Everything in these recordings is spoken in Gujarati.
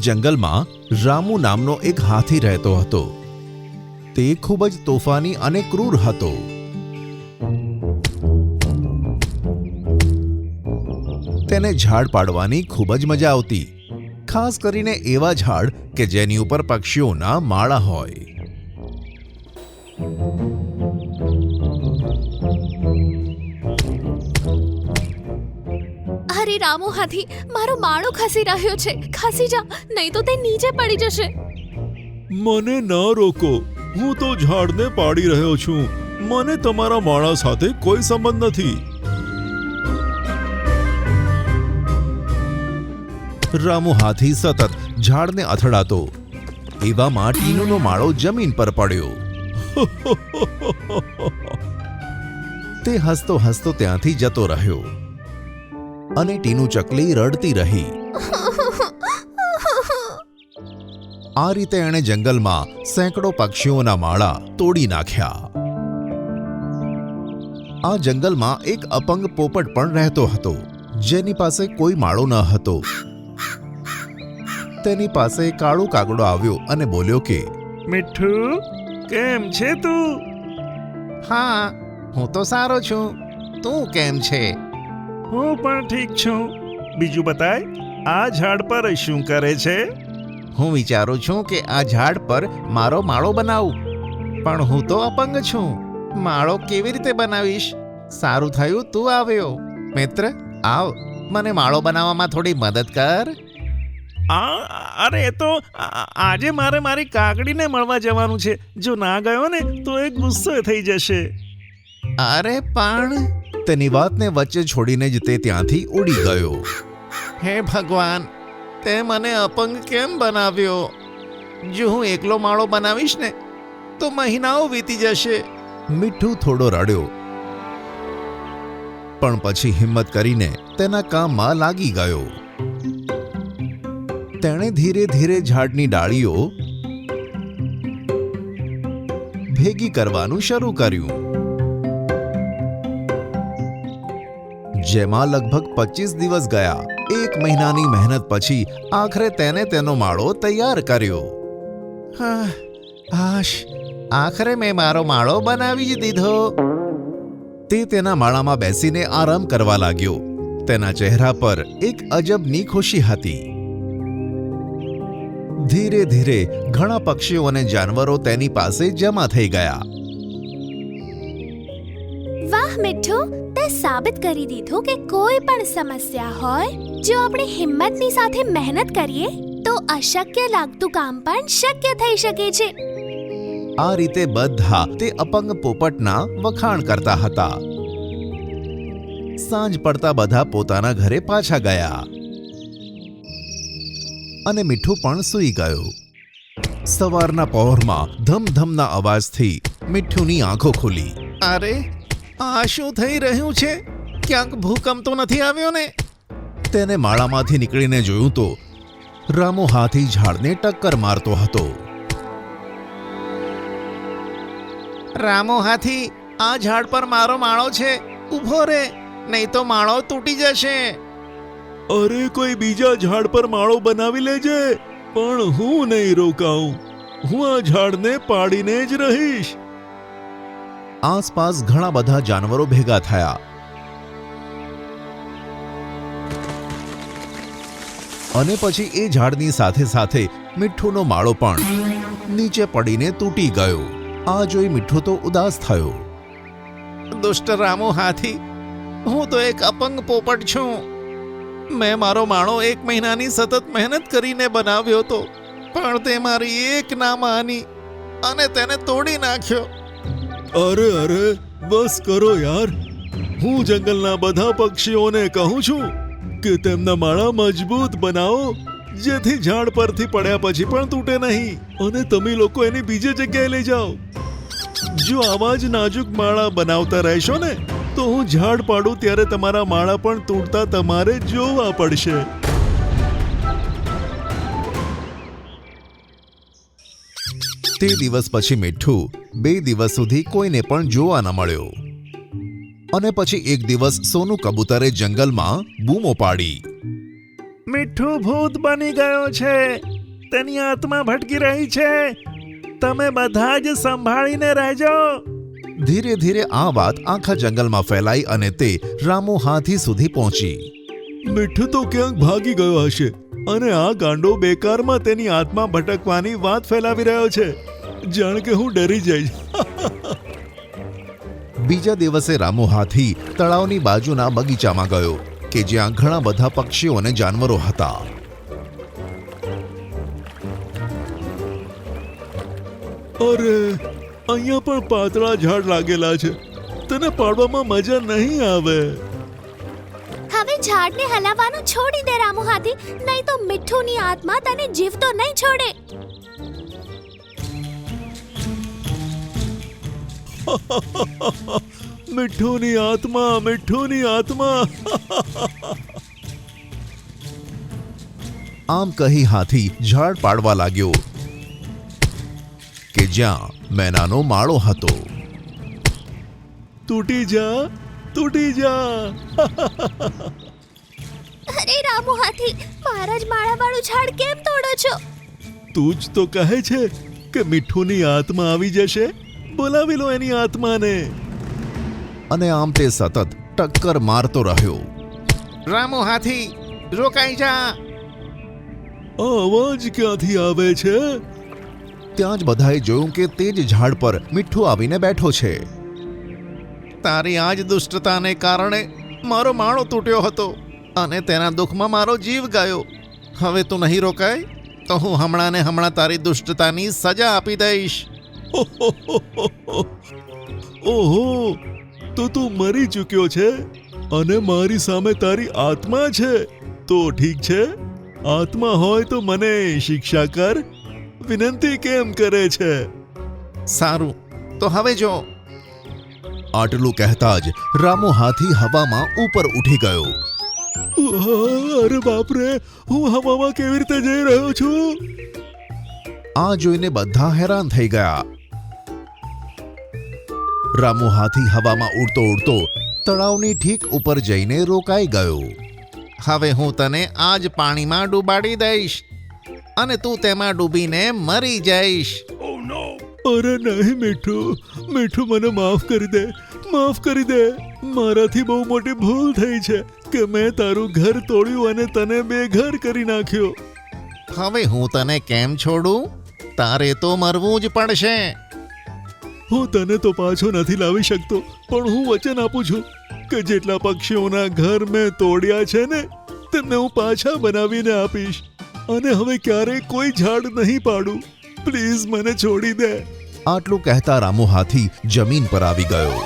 જંગલમાં રામુ નામનો એક હાથી રહેતો હતો. તે ખૂબ જ તોફાની અને ક્રૂર હતો. તેને ઝાડ પાડવાની ખૂબ જ મજા આવતી, ખાસ કરીને એવા ઝાડ કે જેની ઉપર પક્ષીઓના માળા હોય. અરે રામુ હાથી, મારો માળો ખસી રહ્યો છે. ખસી જા, નહીં તો તે નીચે પડી જશે. મને ના રોકો, હું તો ઝાડને પાડી રહ્યો છું. મને તમારા માળા સાથે કોઈ સંબંધ નથી. રામુ હાથી સતત ઝાડને અથડાતો. એવામાં ટીનુનો માળો જમીન પર પડ્યો. તે હસતો હસતો ત્યાંથી જતો રહ્યો અને ટીનુ ચકલી રડતી રહી. આ રીતે એણે જંગલમાં સેંકડો પક્ષીઓના માળા તોડી નાખ્યા. આ જંગલમાં એક અપંગ પોપટ પણ રહેતો હતો, જેની પાસે કોઈ માળો ન હતો. તેની પાસે કાળો કાગડો આવ્યો અને બોલ્યો કે, મીઠું, કેમ છે તું? હા, હું તો સારો છું. તું કેમ છે? હું પણ ઠીક છું. બીજું બતાય, આ ઝાડ પર શું કરે છે? હું વિચારું છું કે આ ઝાડ પર મારો માળો બનાવું, પણ હું તો અપંગ છું. માળો કેવી રીતે બનાવીશ? સારું થયું તું આવ્યો. મિત્ર, આવ, મને માળો બનાવવામાં થોડી મદદ કર. અરે એ તો આજે મારે મારી કાકડીને મળવા જવાનું છે. જો ના ગયો ને તો એ ગુસ્સો થઈ જશે. અરે પણ તેની વાતને વચ્ચે છોડીને જ તે ત્યાંથી ઉડી ગયો. હે ભગવાન, તે મને અપંગ કેમ બનાવ્યો? જો હું એકલો માળો બનાવીશ ને તો મહિનાઓ વીતી જશે. મીઠું થોડો રડ્યો, પણ પછી હિંમત કરીને તેના કામમાં લાગી ગયો. તેણે ધીરે ધીરે ઝાડની ડાળીઓ ભેગી કરવાનું શરૂ કર્યું, જેમાં લગભગ 25 દિવસ ગયા. 1 મહિનાની મહેનત પછી આખરે તેને તેનો માળો તૈયાર કર્યો. આખરે મેં મારો માળો બનાવી જ દીધો. તે તેના માળામાં બેસીને આરામ કરવા લાગ્યો. તેના ચહેરા પર એક અજબની ખુશી હતી. ધીરે ધીરે ઘણા પક્ષીઓ અને જાનવરો તેની પાસે જમા થઈ ગયા. વાહ મીઠું, તે સાબિત કરી દીધું કે કોઈ પણ સમસ્યા હોય, જો આપણે હિંમતની સાથે મહેનત કરીએ તો અશક્ય લાગતું કામ પણ શક્ય થઈ શકે છે. આ રીતે બધા તે અપંગ પોપટના વખાણ કરતા હતા. સાંજ પડતા બધા પોતાના ઘરે પાછા ગયા અને મીઠું પણ સૂઈ ગયો. સવારના પહોરમાં ધમધમના અવાજથી મીઠુંની આંખો ખુલી. અરે, આ શું થઈ રહ્યું છે? ક્યાંક ભૂકંપ તો નથી આવ્યો ને? તેને માળામાંથી નીકળીને જોયું તો રામુ હાથી ઝાડને ટક્કર મારતો હતો. રામુ હાથી, આ ઝાડ પર મારો માળો છે, ઊભો રે, નહીં તો માળો તૂટી જશે. અરે, કોઈ બીજા ઝાડ પર માળો બનાવી લેજે, પણ હું નહીં રોકાઉં. હું આ ઝાડને પાડીને જ રહીશ. આસપાસ ઘણા બધા જાનવરો ભેગા થયા અને પછી એ ઝાડની સાથે સાથે મીઠુંનો માળો પણ નીચે પડીને તૂટી ગયો. આ જોઈ મીઠું તો ઉદાસ થયો. દુષ્ટ રામુ હાથી, હું તો એક અપંગ પોપટ છું. મેં મારો માળો 1 મહિનાની સતત મહેનત કરીને બનાવ્યો હતો, પણ તે મારી એક ના માની અને તેને તોડી નાખ્યો. અરે, બસ કરો યાર. હું જંગલના બધા પક્ષીઓને કહું છું કે તેમના માળા મજબૂત બનાવો, જેથી ઝાડ પરથી પડ્યા પછી પણ તૂટે નહીં, અને તમે લોકો એની બીજી જગ્યાએ લઈ જાઓ. જો આવા જ નાજુક માળા બનાવતા રહેશો ને તો હું ઝાડ પાડું ત્યારે તમારા માળા પણ તૂટતા તમારે જોવા પડશે. તે દિવસ પછી મીઠું 2 દિવસ સુધી કોઈને પણ જોવા ન મળ્યો. અને પછી એક દિવસ સોનું કબૂતરે જંગલમાં બૂમો પાડી. મીઠું ભૂત બની ગયો છે. તેની આત્મા ભટકી રહી છે. તમે બધા જ સંભાળીને રહેજો. ધીરે ધીરે આ વાત આખા જંગલમાં ફેલાઈ અને તે રામુ હાથી સુધી પહોંચી. મીઠું તો ક્યાંક ભાગી ગયો હશે અને આ ગાંડો બેકારમાં તેની આત્મા ભટકવાની વાત ફેલાવી રહ્યો છે. જાણ કે હું ડરી જઈશ. બીજા દિવસે રામુ હાથી તળાવની બાજુના બગીચામાં ગયો કે જ્યાં ઘણા બધા પક્ષીઓ અને જાનવરો હતા. અરે, અહીંયા પણ પાતળા ઝાડ લાગેલા છે. તને પાડવામાં મજા નહીં આવે. હવે ઝાડને હલાવવાનું છોડી દે રામુ હાથી, નહીં તો મીઠુની આત્મા તને જીવતો નહીં છોડે. મીઠુની આત્મા, મીઠુની આત્મા. આમ કહી હાથી ઝાડ પાડવા લાગ્યો કે જ્યાં મેનાનો માળો હતો. તૂટી જા, તૂટી જા. અરે રામુ હાથી, મારા જ માળાવાળું ઝાડ કેમ તોડો છો? તું જ તો કહે છે કે મીઠુની આત્મા આવી જશે. બોલાવી લો એની આત્માને. અને આમ તે સતત ટક્કર મારતો રહ્યો. રામુ હાથી, રોકાઈ જા. અવાજ ક્યાંથી આવે છે? ત્યાં જ બધાએ જોયું કે તે જ ઝાડ પર મીઠું આવીને બેઠો છે. તારી આ જ દુષ્ટતાને કારણે મારો માળો તૂટ્યો હતો અને તેના દુઃખમાં મારો જીવ ગયો. હવે તું નહીં રોકાય તો હું હમણાં ને હમણાં તારી દુષ્ટતાની સજા આપી દઈશ. ઓહો, તો તું મરી ચૂક્યો છે અને મારી સામે તારી આત્મા છે. તો ઠીક છે, આત્મા હોય તો મને શિક્ષા કર. વિનંતી કેમ કરે છે? સારું, તો હવે જો. આટલું કહેતા જ રામુ હાથી હવામાં ઉપર ઉઠી ગયો. અરે બાપરે, હું હવામાં કેવી રીતે જઈ રહ્યો છું? આ જોઈને બધા હેરાન થઈ ગયા. રામુ હાથી હવામાં ઉડતો ઉડતો તળાવની ઠીક ઉપર જઈને રોકાઈ ગયો. હવે હું તને આ જ પાણીમાં ડૂબાડી દઈશ અને તું તેમાં ડૂબીને મરી જઈશ. અરે નહીં મીઠું, મીઠું, મને માફ કરી દે, માફ કરી દે. મારાથી બહુ મોટી ભૂલ થઈ છે કે મેં તારું ઘર તોડ્યું અને તને બેઘર કરી નાખ્યો. હવે હું તને કેમ છોડું? તારે તો મરવું જ પડશે. હું તને તો પાછો નથી લાવી શકતો, પણ હું વચન આપું છું કે જેટલા પક્ષીઓના ઘર મેં તોડ્યા છે ને તેમને હું પાછા બનાવીને આપીશ અને હવે ક્યારેય કોઈ ઝાડ નહીં પાડું. પ્લીઝ મને છોડી દે. આટલું કહેતા રામુ હાથી જમીન પર આવી ગયો.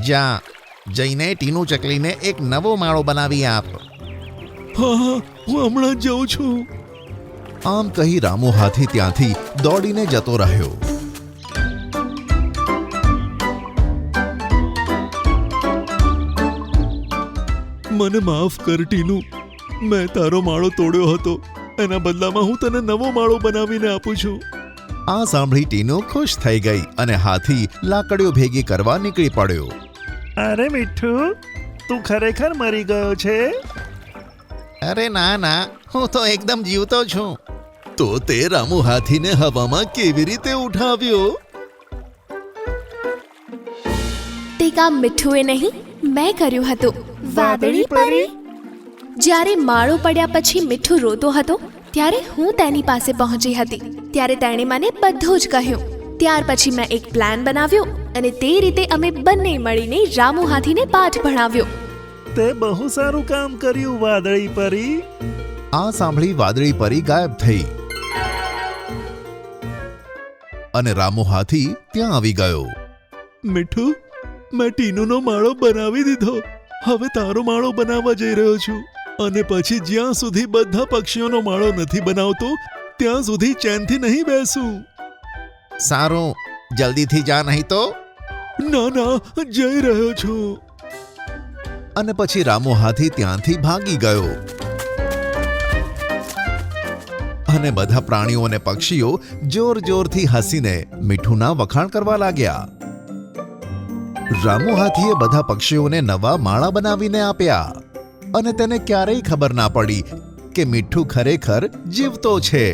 જા, જઈને ટીનું ચકલીને એક નવો માળો બનાવી આપ. હા, હું હમણાં જ જાઉં છું. આમ કહી રામુ હાથી ત્યાંથી દોડીને જતો રહ્યો. મને માફ કર ટીનું, મેં તારો માળો તોડ્યો હતો. એના બદલામાં હું તને નવો માળો બનાવીને આપું છું. આ સાંભળી ટીનો ખુશ થઈ ગઈ અને હાથી લાકડીઓ ભેગી કરવા નીકળી પડ્યો. અરે મીઠું, તું ખરેખર મરી ગયો છે? અરે ના ના, હું તો એકદમ જીવતો છું. તો તે રામુ હાથીને હવામાં કેવી રીતે ઉઠાવ્યો? તે કામ મીઠુએ નહીં, મેં કર્યું હતું. વાદળી પરી? જ્યારે માળો પડ્યા પછી મીઠું રોતો હતો ત્યારે હું તેની પાસે પહોંચી હતી. ત્યારે તેણે મને બધું જ કહ્યું. ત્યાર પછી મેં એક પ્લાન બનાવ્યો અને તે રીતે અમે બંને મળીને રામુ હાથીને પાઠ ભણાવ્યો. તે બહુ સારું કામ કર્યું વાદળી પરી. આ સાંભળી વાદળી પરી ગાયબ થઈ અને રામુ હાથી ત્યાં આવી ગયો. મીઠું, મેં ટીનુનો માળો બનાવી દીધો. હવે તારો માળો બનાવવા જઈ રહ્યો છું અને પછી જ્યાં સુધી બધા પક્ષીઓનો માળો નથી બનાવતો ત્યાં સુધી ચેનથી નહીં બેસું. સારું, જલ્દીથી જા નહીં તો. ના ના, જઈ રહ્યો છું. અને પછી રામુ હાથી ત્યાંથી ભાગી ગયો અને બધા પ્રાણીઓ અને પક્ષીઓ જોર જોરથી હસીને મીઠુના વખાણ કરવા લાગ્યા. રામુ હાથીએ બધા પક્ષીઓને નવા માળા બનાવીને આપ્યા અને તેને ક્યારેય ખબર ના પડી કે મીઠું ખરેખર જીવતો છે.